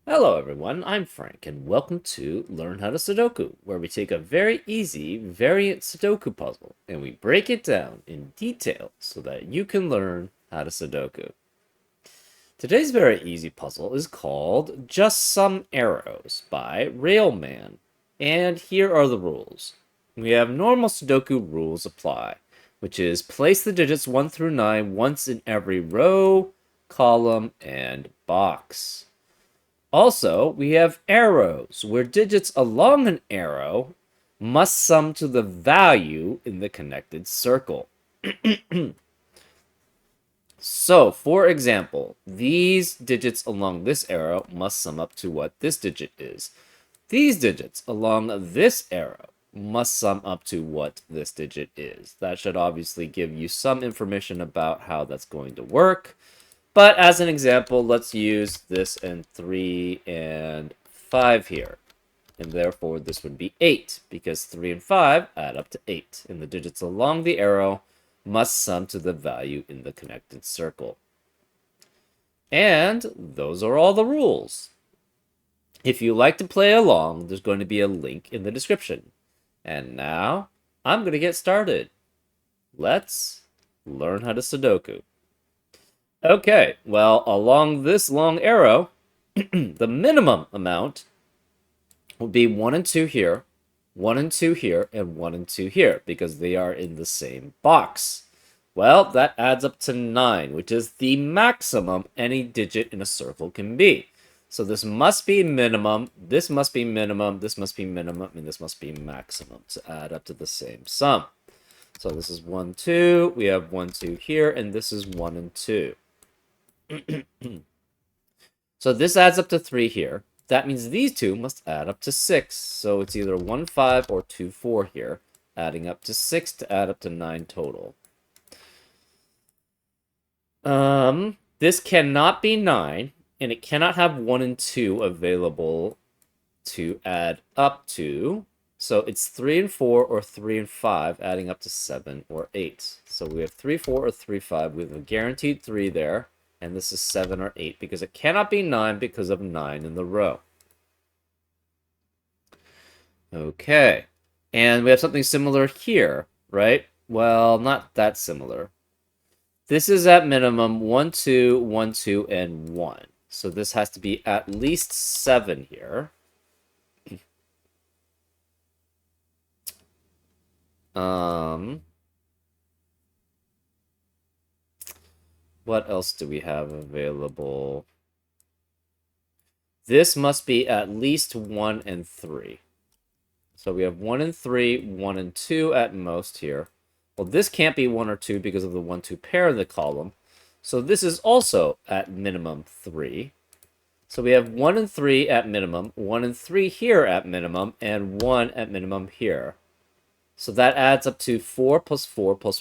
Hello everyone, I'm Frank, and welcome to Learn How to Sudoku, where we take a very easy variant Sudoku puzzle and we break it down in detail so that you can learn how to Sudoku. Today's very easy puzzle is called Just Some Arrows by Railman, and here are the rules. We have normal Sudoku rules apply, which is place the digits 1 through 9 once in every row, column, and box. Also, we have arrows, where digits along an arrow must sum to the value in the connected circle. So, for example, these digits along this arrow must sum up to what this digit is. These digits along this arrow must sum up to what this digit is. That should obviously give you some information about how that's going to work. But as an example, let's use this and 3 and 5 here. And therefore, this would be 8, because 3 and 5 add up to 8. And the digits along the arrow must sum to the value in the connected circle. And those are all the rules. If you like to play along, there's going to be a link in the description. And now, I'm going to get started. Let's learn how to Sudoku. Okay, well, along this long arrow, the minimum amount will be 1 and 2 here, 1 and 2 here, and 1 and 2 here, because they are in the same box. Well, that adds up to 9, which is the maximum any digit in a circle can be. So this must be minimum, this must be minimum, this must be minimum, and this must be maximum to add up to the same sum. So this is 1, 2, we have 1, 2 here, and this is 1 and 2. So this adds up to 3 here. That means these two must add up to 6. So it's either 1, 5 or 2, 4 here, adding up to 6 to add up to 9 total. This cannot be 9, and it cannot have 1 and 2 available to add up to. So it's 3 and 4 or 3 and 5, adding up to 7 or 8. So we have 3, 4 or 3, 5. We have a guaranteed 3 there. And this is 7 or 8 because it cannot be 9 because of 9 in the row. Okay. And we have something similar here, right? Well, not that similar. This is at minimum 1, 2, 1, 2, and 1. So this has to be at least 7 here. What else do we have available? This must be at least 1 and 3. So we have 1 and 3, 1 and 2 at most here. Well, this can't be 1 or 2 because of the 1, 2 pair in the column. So this is also at minimum 3. So we have 1 and 3 at minimum, 1 and 3 here at minimum, and 1 at minimum here. So that adds up to 4 plus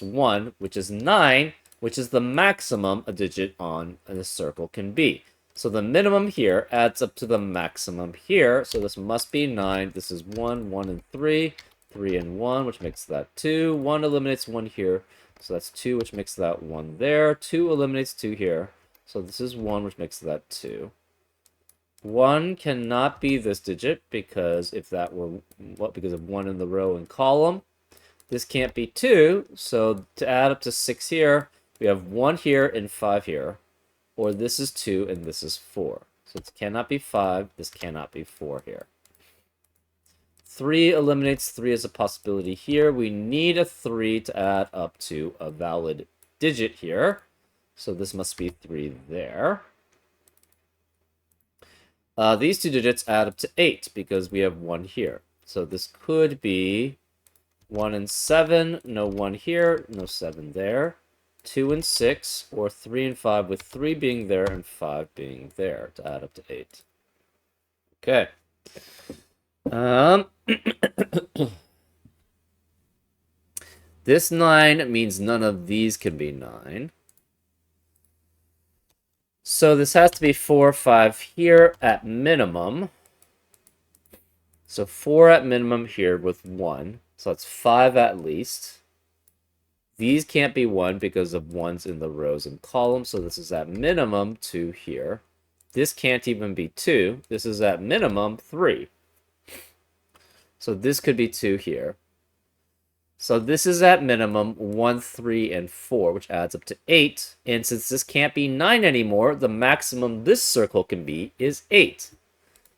1, which is 9, which is the maximum a digit on a circle can be. So the minimum here adds up to the maximum here. So this must be 9. This is 1, 1, and 3. 3 and 1, which makes that 2. 1 eliminates 1 here. So that's 2, which makes that 1 there. 2 eliminates 2 here. So this is 1, which makes that 2. 1 cannot be this digit because if that were because of 1 in the row and column. This can't be 2. So to add up to 6 here, we have 1 here and 5 here. Or this is 2 and this is 4. So it cannot be 5. This cannot be 4 here. 3 eliminates 3 as a possibility here. We need a 3 to add up to a valid digit here. So this must be 3 there. These two digits add up to 8 because we have 1 here. So this could be 1 and 7, no 1 here, no 7 there. 2 and 6, or 3 and 5, with 3 being there and 5 being there to add up to 8. Okay. This 9 means none of these can be 9. So this has to be 4, 5 here at minimum. So 4 at minimum here with 1. So that's 5 at least. These can't be 1 because of 1's in the rows and columns, so this is at minimum 2 here. this can't even be 2. This is at minimum 3. So this could be 2 here. So this is at minimum 1, 3, and 4, which adds up to 8. And since this can't be 9 anymore, the maximum this circle can be is 8.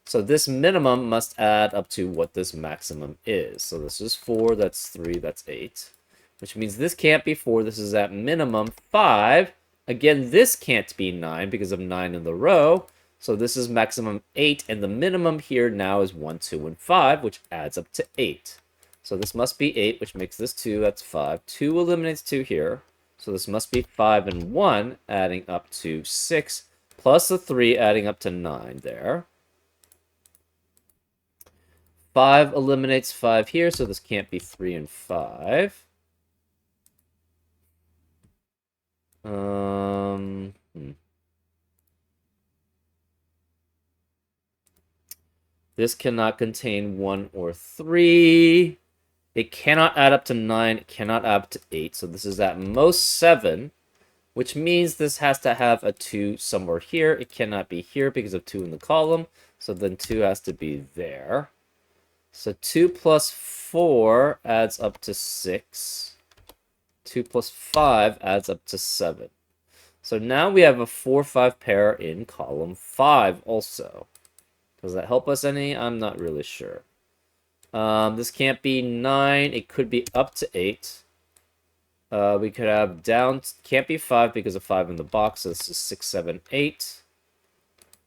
So this minimum must add up to what this maximum is. So this is 4, that's 3, that's 8. Which means this can't be 4, this is at minimum 5. Again, this can't be 9 because of 9 in the row. So this is maximum 8, and the minimum here now is 1, 2, and 5, which adds up to 8. So this must be 8, which makes this 2, that's 5. 2 eliminates 2 here. So this must be 5 and 1, adding up to 6, plus the 3, adding up to 9 there. 5 eliminates 5 here, so this can't be 3 and 5. This cannot contain 1 or 3. It cannot add up to 9. It cannot add up to 8. So this is at most 7, which means this has to have a 2 somewhere here. It cannot be here because of 2 in the column. So then 2 has to be there. So 2 plus 4 adds up to 6. 2 plus 5 adds up to 7. So now we have a 4-5 pair in column 5 also. Does that help us any? I'm not really sure. This can't be 9. It could be up to 8. We could have down... Can't be 5 because of 5 in the box. So this is 6, 7, 8.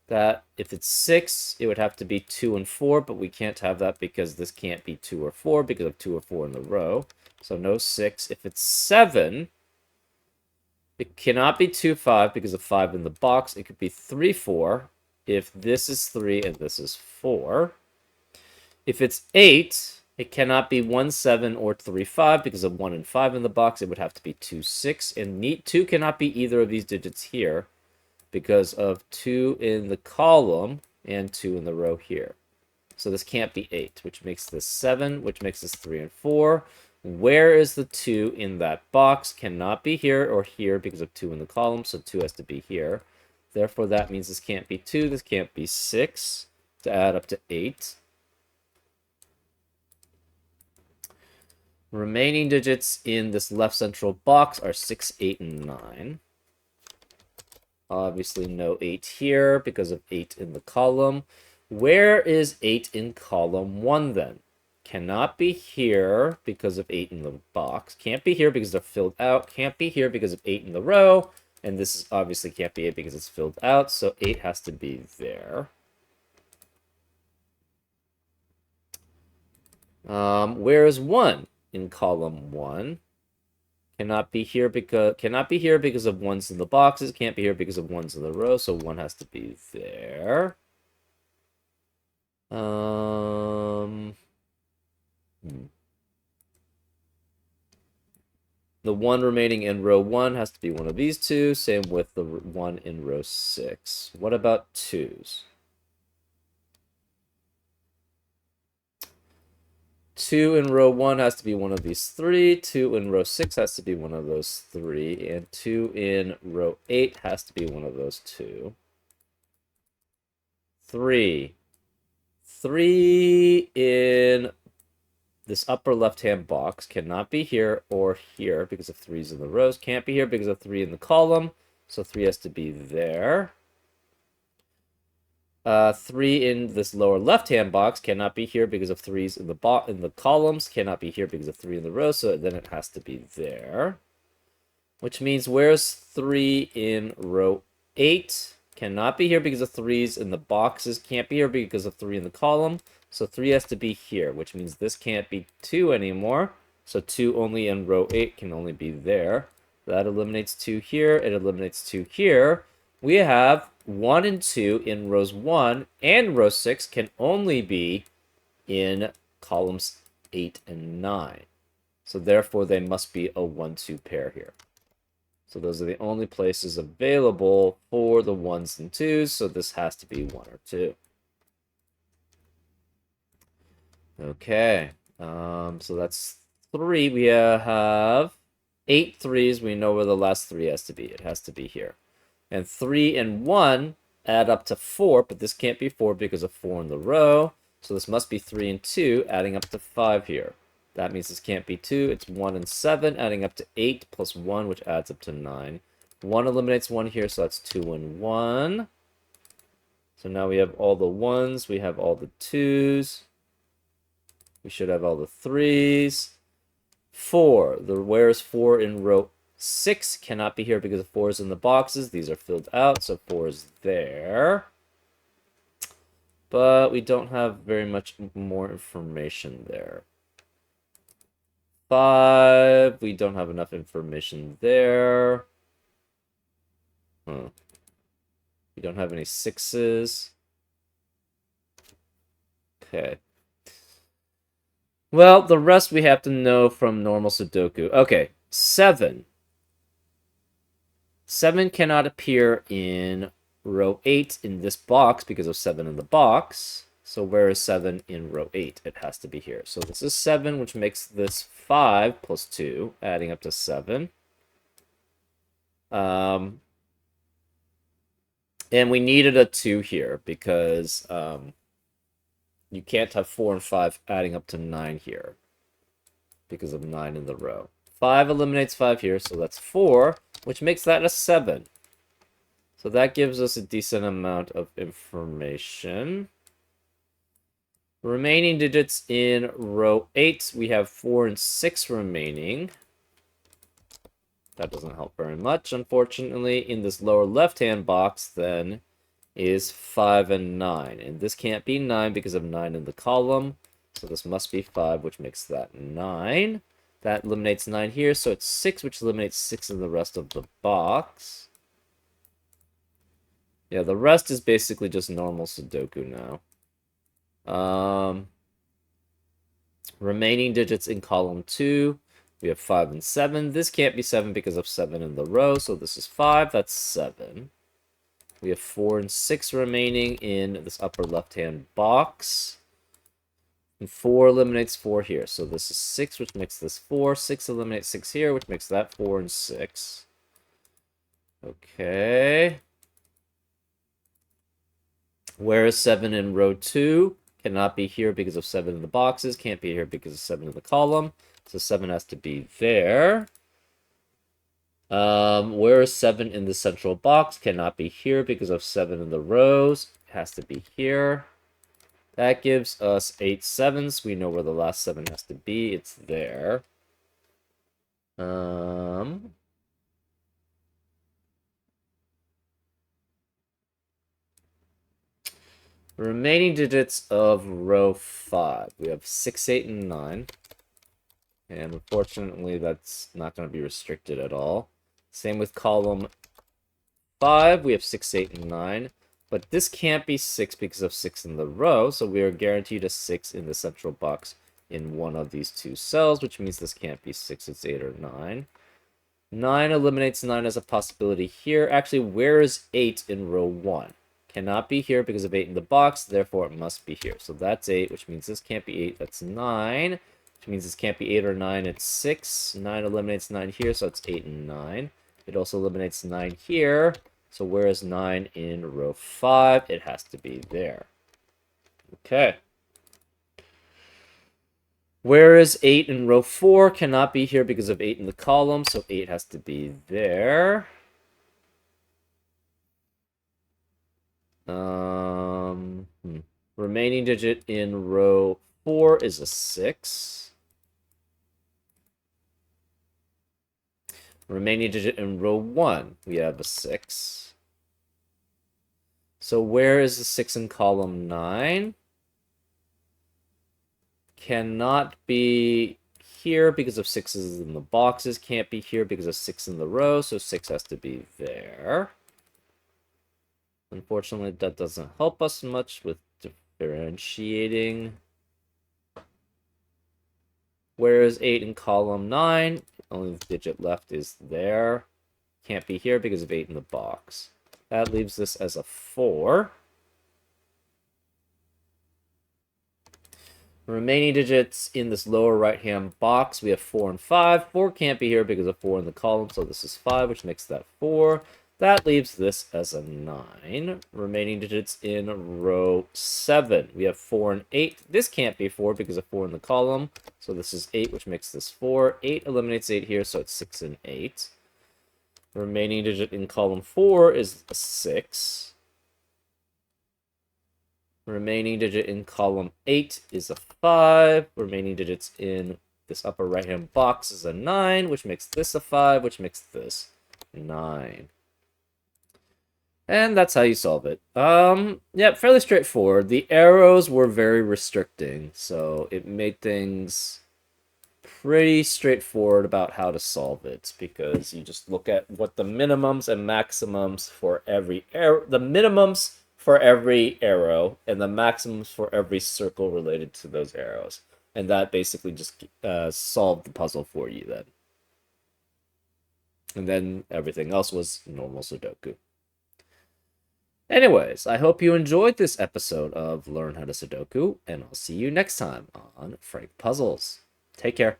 That, if it's 6, it would have to be 2 and 4. But we can't have that because this can't be 2 or 4 because of 2 or 4 in the row. So no 6. If it's 7... It cannot be 2, 5 because of 5 in the box. It could be 3, 4 if this is 3 and this is 4. If it's 8, it cannot be 1, 7 or 3, 5 because of 1 and 5 in the box. It would have to be 2, 6. And 2 cannot be either of these digits here because of 2 in the column and 2 in the row here. So this can't be 8, which makes this 7, which makes this 3 and 4. Where is the 2 in that box? Cannot be here or here because of 2 in the column, so 2 has to be here. Therefore, that means this can't be 2, this can't be 6, to add up to 8. Remaining digits in this left central box are 6, 8, and 9. Obviously, no 8 here because of 8 in the column. Where is 8 in column 1 then? Cannot be here because of 8 in the box. Can't be here because they're filled out. Can't be here because of 8 in the row. And this is obviously can't be 8 because it's filled out. So 8 has to be there. Where is 1 in column 1? Cannot be here because of 1's in the boxes. Can't be here because of 1's in the row. So 1 has to be there. The 1 remaining in row 1 has to be one of these two. Same with the 1 in row 6. What about 2's? 2 in row 1 has to be one of these 3. 2 in row 6 has to be one of those 3. And 2 in row 8 has to be one of those 2. 3. 3 in this upper left-hand box cannot be here or here because of 3's in the rows. Can't be here because of 3 in the column. So 3 has to be there. 3 in this lower left-hand box cannot be here because of 3's in the columns. Cannot be here because of 3 in the rows. So then it has to be there. Which means where's 3 in row 8? Cannot be here because of 3's in the boxes. Can't be here because of 3 in the column. So 3 has to be here, which means this can't be 2 anymore. So 2 only in row 8 can only be there. That eliminates 2 here. It eliminates 2 here. We have 1 and 2 in rows 1 and row 6 can only be in columns 8 and 9. So therefore, they must be a 1-2 pair here. So those are the only places available for the 1's and 2's. So this has to be 1 or 2. Okay. So that's 3. We have 8 3's. We know where the last 3 has to be. It has to be here. And 3 and 1 add up to 4, but this can't be 4 because of 4 in the row. So this must be 3 and 2, adding up to 5 here. That means this can't be 2. It's 1 and 7, adding up to 8 plus 1, which adds up to 9. 1 eliminates 1 here, so that's 2 and 1. So now we have all the 1s. We have all the 2s. We should have all the 3s. 4. Where is 4 in row 6? Cannot be here because 4 is in the boxes. These are filled out, so 4 is there. But we don't have very much more information there. 5, we don't have enough information there. We don't have any 6s. Okay. Well, the rest we have to know from normal Sudoku. Okay, 7. 7 cannot appear in row 8 in this box because of 7 in the box. So where is 7 in row 8? It has to be here. So this is 7, which makes this 5 plus 2, adding up to 7. And we needed a 2 here because you can't have 4 and 5 adding up to 9 here because of 9 in the row. 5 eliminates 5 here, so that's 4, which makes that a 7. So that gives us a decent amount of information. Remaining digits in row 8, we have 4 and 6 remaining. That doesn't help very much, unfortunately. In this lower left-hand box, then, is 5 and 9. And this can't be 9 because of 9 in the column. So this must be 5, which makes that 9. That eliminates 9 here, so it's 6, which eliminates 6 in the rest of the box. Yeah, the rest is basically just normal Sudoku now. Remaining digits in column 2, we have 5 and 7. This can't be 7 because of 7 in the row, so this is 5, that's 7. We have 4 and 6 remaining in this upper left-hand box. And 4 eliminates 4 here, so this is 6, which makes this 4. 6 eliminates 6 here, which makes that 4 and 6. Okay. Where is 7 in row 2? Cannot be here because of 7 in the boxes. Can't be here because of 7 in the column. So 7 has to be there. Where is 7 in the central box? Cannot be here because of 7 in the rows. It has to be here. That gives us 8 sevens. We know where the last 7 has to be. It's there. Remaining digits of row 5. We have 6, 8, and 9. And unfortunately, that's not going to be restricted at all. Same with column 5. We have 6, 8, and 9. But this can't be 6 because of 6 in the row, so we are guaranteed a 6 in the central box in one of these two cells, which means this can't be 6, it's 8 or 9. 9 eliminates 9 as a possibility here. Actually, where is 8 in row 1? Cannot be here because of 8 in the box, therefore it must be here. So that's 8, which means this can't be 8, that's 9. Which means this can't be 8 or 9, it's 6. 9 eliminates 9 here, so it's 8 and 9. It also eliminates 9 here. So where is 9 in row 5? It has to be there. Okay. Where is 8 in row 4? Cannot be here because of 8 in the column, so 8 has to be there. Remaining digit in row 4 is a 6. Remaining digit in row 1, we have a 6. So where is the 6 in column 9? Cannot be here because of 6's in the boxes. Can't be here because of 6 in the row, so 6 has to be there. Unfortunately, that doesn't help us much with differentiating. Where is 8 in column 9? Only the digit left is there. Can't be here because of 8 in the box. That leaves this as a 4. Remaining digits in this lower right-hand box, we have 4 and 5. 4 can't be here because of 4 in the column, so this is 5, which makes that 4. That leaves this as a 9. Remaining digits in row 7. We have 4 and 8. This can't be 4 because of 4 in the column. So this is 8, which makes this 4. 8 eliminates 8 here, so it's 6 and 8. Remaining digit in column 4 is a 6. Remaining digit in column 8 is a 5. Remaining digits in this upper right-hand box is a 9, which makes this a 5, which makes this 9. And that's how you solve it. Yeah, fairly straightforward. The arrows were very restricting, so it made things pretty straightforward about how to solve it, because you just look at what the minimums and maximums for every arrow, the minimums for every arrow, and the maximums for every circle related to those arrows. And that basically just solved the puzzle for you then. And then everything else was normal Sudoku. Anyways, I hope you enjoyed this episode of Learn How to Sudoku, and I'll see you next time on Frank Puzzles. Take care.